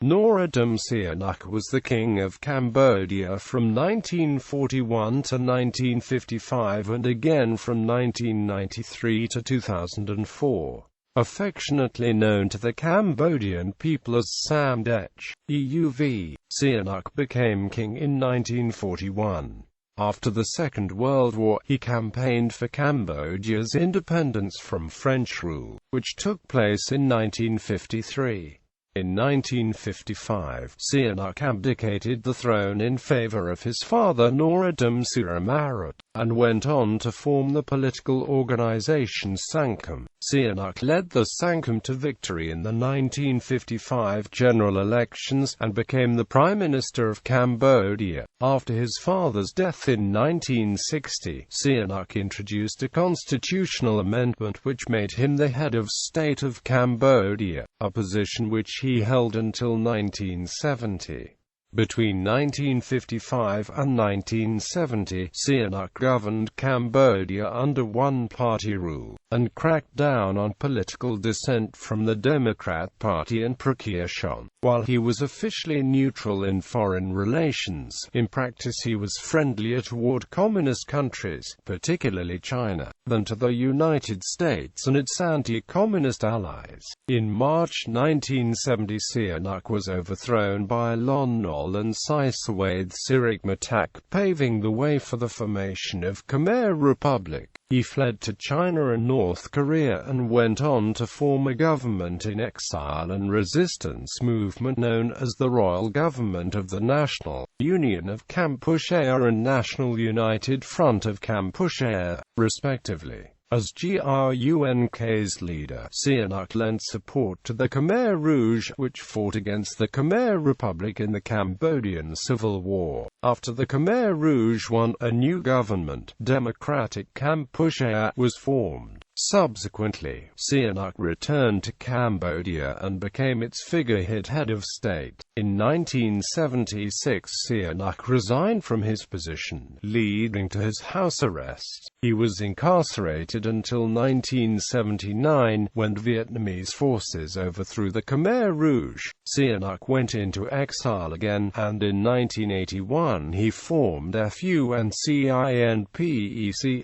Norodom Sihanouk was the King of Cambodia from 1941 to 1955 and again from 1993 to 2004. Affectionately known to the Cambodian people as Samdech Euv, Sihanouk became king in 1941. After the Second World War, he campaigned for Cambodia's independence from French rule, which took place in 1953. In 1955, Sihanouk abdicated the throne in favour of his father Norodom Suramarit, and went on to form the political organisation Sangkum. Sihanouk led the Sangkum to victory in the 1955 general elections, and became the Prime Minister of Cambodia. After his father's death in 1960, Sihanouk introduced a constitutional amendment which made him the head of state of Cambodia, a position which he held until 1970. Between 1955 and 1970, Sihanouk governed Cambodia under one-party rule, and cracked down on political dissent from the Democrat Party and Prakirtion. While he was officially neutral in foreign relations, in practice he was friendlier toward communist countries, particularly China, than to the United States and its anti-communist allies. In March 1970, Sihanouk was overthrown by Lon Nol and Sisawaith Sirigmatak, paving the way for the formation of Khmer Republic. He fled to China and North Korea and went on to form a government in exile and resistance movement known as the Royal Government of the National Union of Kampuchea and National United Front of Kampuchea, respectively. As GRUNK's leader, Sihanouk lent support to the Khmer Rouge, which fought against the Khmer Republic in the Cambodian Civil War. After the Khmer Rouge won, a new government, Democratic Kampuchea, was formed. Subsequently, Sihanouk returned to Cambodia and became its figurehead head of state. In 1976, Sihanouk resigned from his position, leading to his house arrest. He was incarcerated until 1979, when Vietnamese forces overthrew the Khmer Rouge. Sihanouk went into exile again, and in 1981 he formed FUNCINPEC,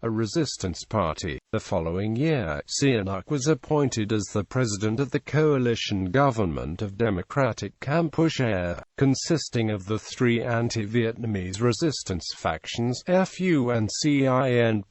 a resistance party. The following year, Sihanouk was appointed as the president of the coalition government of Democratic Kampuchea, consisting of the three anti-Vietnamese resistance factions, FUNCINPEC,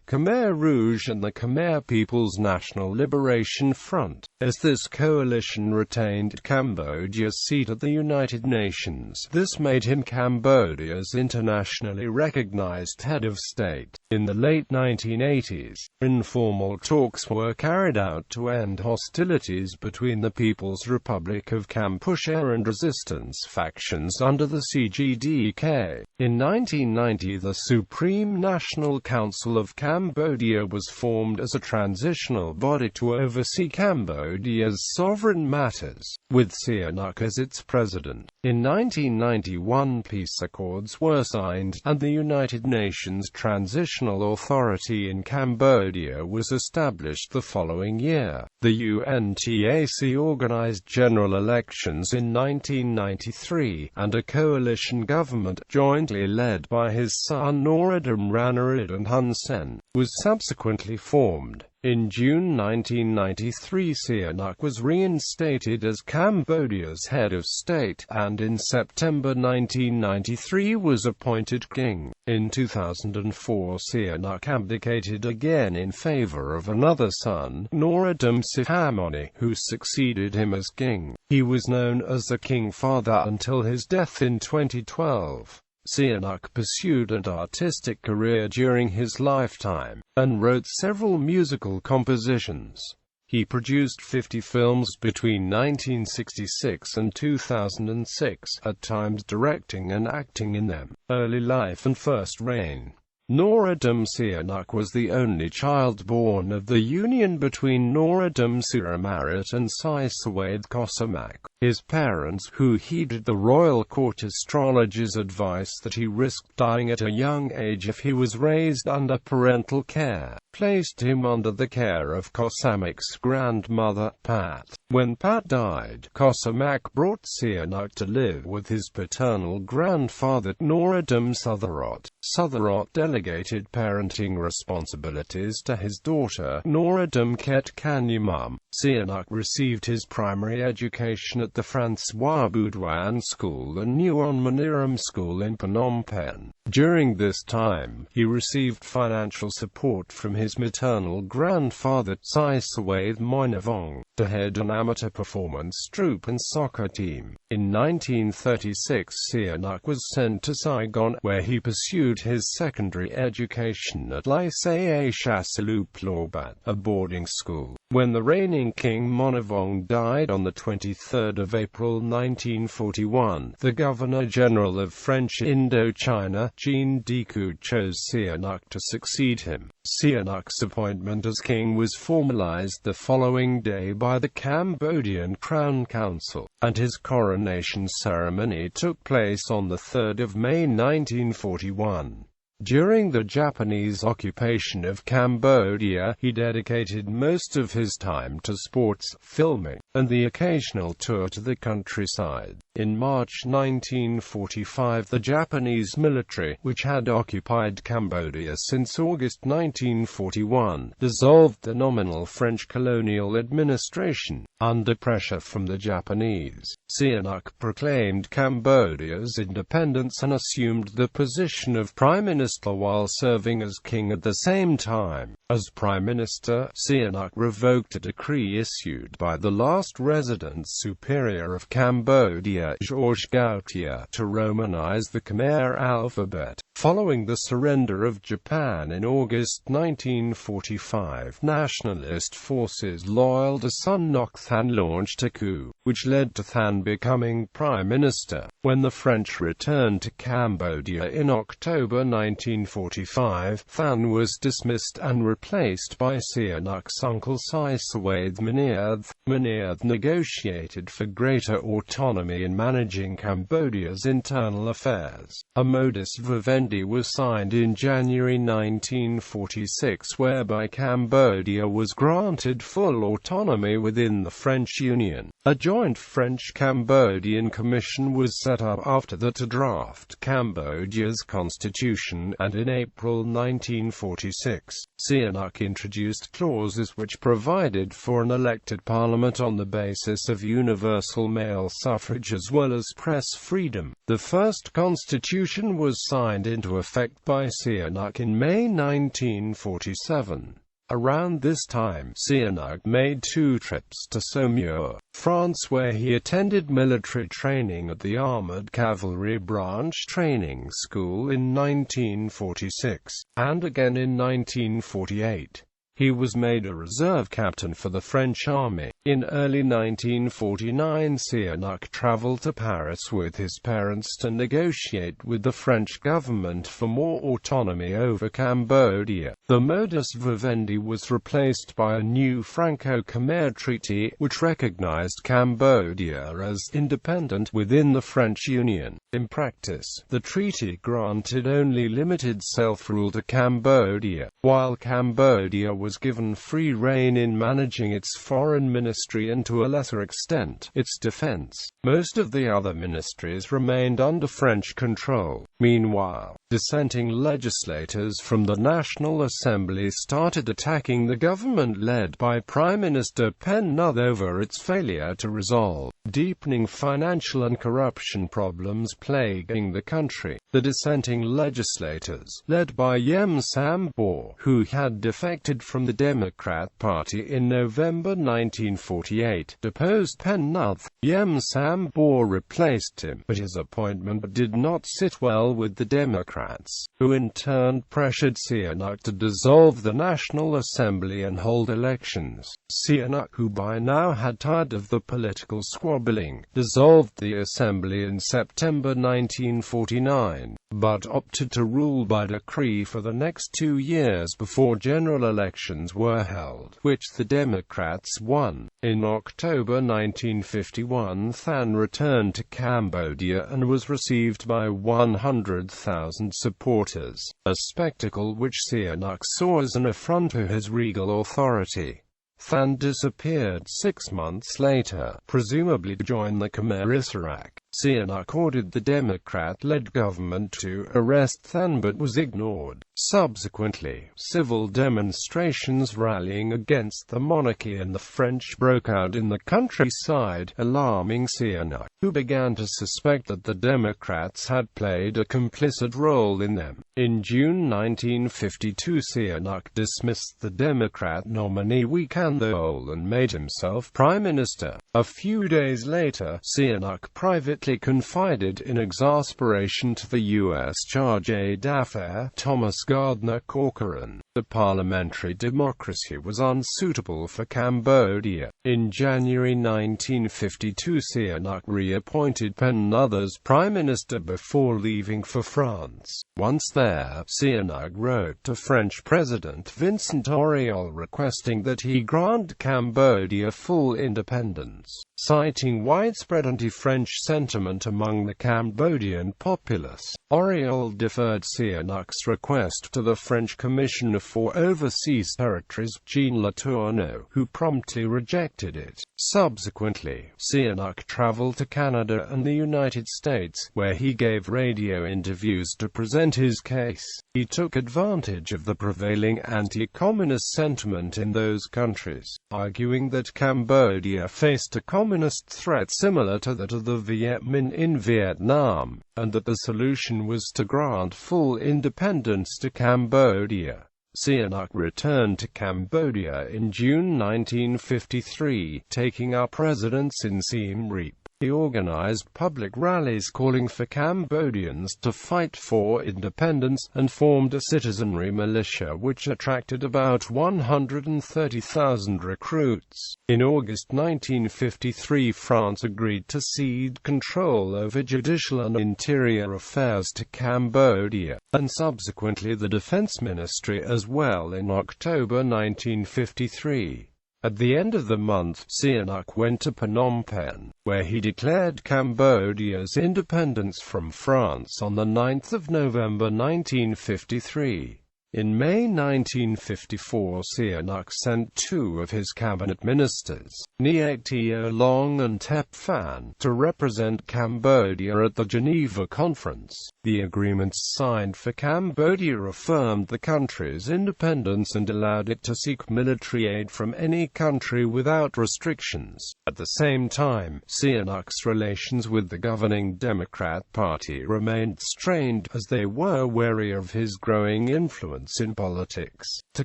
Khmer Rouge and the Khmer People's National Liberation Front. As this coalition retained Cambodia's seat at the United Nations, this made him Cambodia's internationally recognized head of state. In the late 1980s, informal talks were carried out to end hostilities between the People's Republic of Kampuchea and resistance factions under the CGDK. In 1990, the Supreme National Council of Cambodia was formed as a transitional body to oversee Cambodia's sovereign matters, with Sihanouk as its president. In 1991, peace accords were signed, and the United Nations Transitional Authority in Cambodia was established the following year. The UNTAC organized general elections in 1993, and a coalition government, jointly led by his son Norodom Suramarit and Hun Sen, was subsequently formed. In June 1993, Sihanouk was reinstated as Cambodia's head of state, and in September 1993 was appointed king. In 2004, Sihanouk abdicated again in favour of another son, Norodom Sihanouk, who succeeded him as king. He was known as the King Father until his death in 2012. Sihanouk pursued an artistic career during his lifetime, and wrote several musical compositions. He produced 50 films between 1966 and 2006, at times directing and acting in them. Early life and first reign. Norodom Sihanouk was the only child born of the union between Norodom Suramarit and Sisawaith Kosamak. His parents, who heeded the royal court astrologer's advice that he risked dying at a young age if he was raised under parental care, placed him under the care of Kosamak's grandmother, Pat. When Pat died, Kosamak brought Sihanouk to live with his paternal grandfather, Norodom Suramarit. Suramarit delegated parenting responsibilities to his daughter, Norodom Ketkanumum. Sihanouk received his primary education at the Francois Boudouin School and Nuon Maniram School in Phnom Penh. During this time, he received financial support from his maternal grandfather, Sisawathe Moinavong, to head an amateur performance troupe and soccer team. In 1936, Sihanouk was sent to Saigon, where he pursued his secondary education at Lycée Chassaloop Plobat, a boarding school. When the reigning King Moinavong died on 23 April 1941, the Governor-General of French Indochina, Jean Decoud, chose Sihanouk to succeed him. Sihanouk's appointment as king was formalized the following day by the Cambodian Crown Council, and his coronation ceremony took place on 3 May 1941. During the Japanese occupation of Cambodia, he dedicated most of his time to sports, filming, and the occasional tour to the countryside. In March 1945, the Japanese military, which had occupied Cambodia since August 1941, dissolved the nominal French colonial administration. Under pressure from the Japanese, Sihanouk proclaimed Cambodia's independence and assumed the position of Prime Minister while serving as king at the same time. As Prime Minister, Sihanouk revoked a decree issued by the last resident superior of Cambodia, Georges Gautier, to Romanize the Khmer alphabet. Following the surrender of Japan in August 1945, nationalist forces loyal to Sun Ngoc Than launched a coup, which led to Than becoming prime minister. When the French returned to Cambodia in October 1945, Than was dismissed and replaced by Sihanouk's uncle Sisawathe Moinavong. Moinavong negotiated for greater autonomy in managing Cambodia's internal affairs. A modus vivendi was signed in January 1946 whereby Cambodia was granted full autonomy within the French Union. A joint French-Cambodian commission was set up after that to draft Cambodia's constitution, and in April 1946, Sihanouk introduced clauses which provided for an elected parliament on the basis of universal male suffrage as well as press freedom. The first constitution was signed into effect by Sihanouk in May 1947. Around this time, Sihanouk made 2 trips to Saumur, France, where he attended military training at the Armoured Cavalry Branch Training School in 1946, and again in 1948. He was made a reserve captain for the French army. In early 1949, Sihanouk traveled to Paris with his parents to negotiate with the French government for more autonomy over Cambodia. The modus vivendi was replaced by a new Franco-Khmer treaty, which recognized Cambodia as independent within the French Union. In practice, the treaty granted only limited self-rule to Cambodia, while Cambodia was given free rein in managing its foreign ministry and to a lesser extent, its defense. Most of the other ministries remained under French control. Meanwhile, dissenting legislators from the National Assembly started attacking the government led by Prime Minister Pen Nuth over its failure to resolve deepening financial and corruption problems plaguing the country. The dissenting legislators, led by Jem Sambor, who had defected from the Democrat Party in November 1948, deposed Pen Nuth. Jem Sambor replaced him, but his appointment did not sit well with the Democrats, who in turn pressured Sihanouk to dissolve the National Assembly and hold elections. Sihanouk, who by now had tired of the political squabbling, dissolved the assembly in September 1949, but opted to rule by decree for the next 2 years before general elections were held, which the Democrats won. In October 1951, Than returned to Cambodia and was received by 100,000 supporters, a spectacle which Sihanouk saw as an affront to his regal authority. Than disappeared 6 months later, presumably to join the Khmer Issarok. Sihanouk ordered the Democrat-led government to arrest Than but was ignored. Subsequently, civil demonstrations rallying against the monarchy and the French broke out in the countryside, alarming Sihanouk, who began to suspect that the Democrats had played a complicit role in them. In June 1952, Sihanouk dismissed the Democrat nominee Wee Kan Yeol and made himself prime minister. A few days later, Sihanouk privately confided in exasperation to the U.S. charge d'affaires Thomas Gardner Corcoran. The parliamentary democracy was unsuitable for Cambodia. In January 1952, Sihanouk reappointed Pen Others prime minister before leaving for France. Once there, Sihanouk wrote to French President Vincent Auriol requesting that he grant Cambodia full independence. Citing widespread anti-French sentiment among the Cambodian populace, Auriol deferred Sihanouk's request to the French Commissioner for Overseas Territories, Jean Letourneau, who promptly rejected it. Subsequently, Sihanouk traveled to Canada and the United States, where he gave radio interviews to present his case. He took advantage of the prevailing anti-communist sentiment in those countries, arguing that Cambodia faced a communist threat similar to that of the Viet Minh in Vietnam, and that the solution was to grant full independence to Cambodia. Sihanouk returned to Cambodia in June 1953, taking up residence in Siem Reap. He organized public rallies calling for Cambodians to fight for independence, and formed a citizenry militia which attracted about 130,000 recruits. In August 1953, France agreed to cede control over judicial and interior affairs to Cambodia, and subsequently the Defense Ministry as well in October 1953. At the end of the month, Sihanouk went to Phnom Penh, where he declared Cambodia's independence from France on the 9th of November 1953. In May 1954, Sihanouk sent 2 of his cabinet ministers, Niek Teo Long and Tep Phan, to represent Cambodia at the Geneva Conference. The agreements signed for Cambodia affirmed the country's independence and allowed it to seek military aid from any country without restrictions. At the same time, Sihanouk's relations with the governing Democrat Party remained strained, as they were wary of his growing influence in politics. To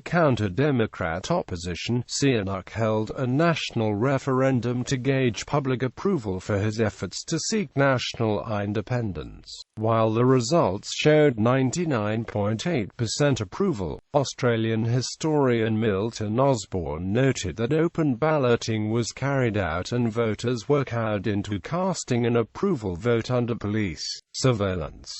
counter Democrat opposition, Sihanouk held a national referendum to gauge public approval for his efforts to seek national independence. While the results showed 99.8% approval, Australian historian Milton Osborne noted that open balloting was carried out and voters were cowed into casting an approval vote under police surveillance.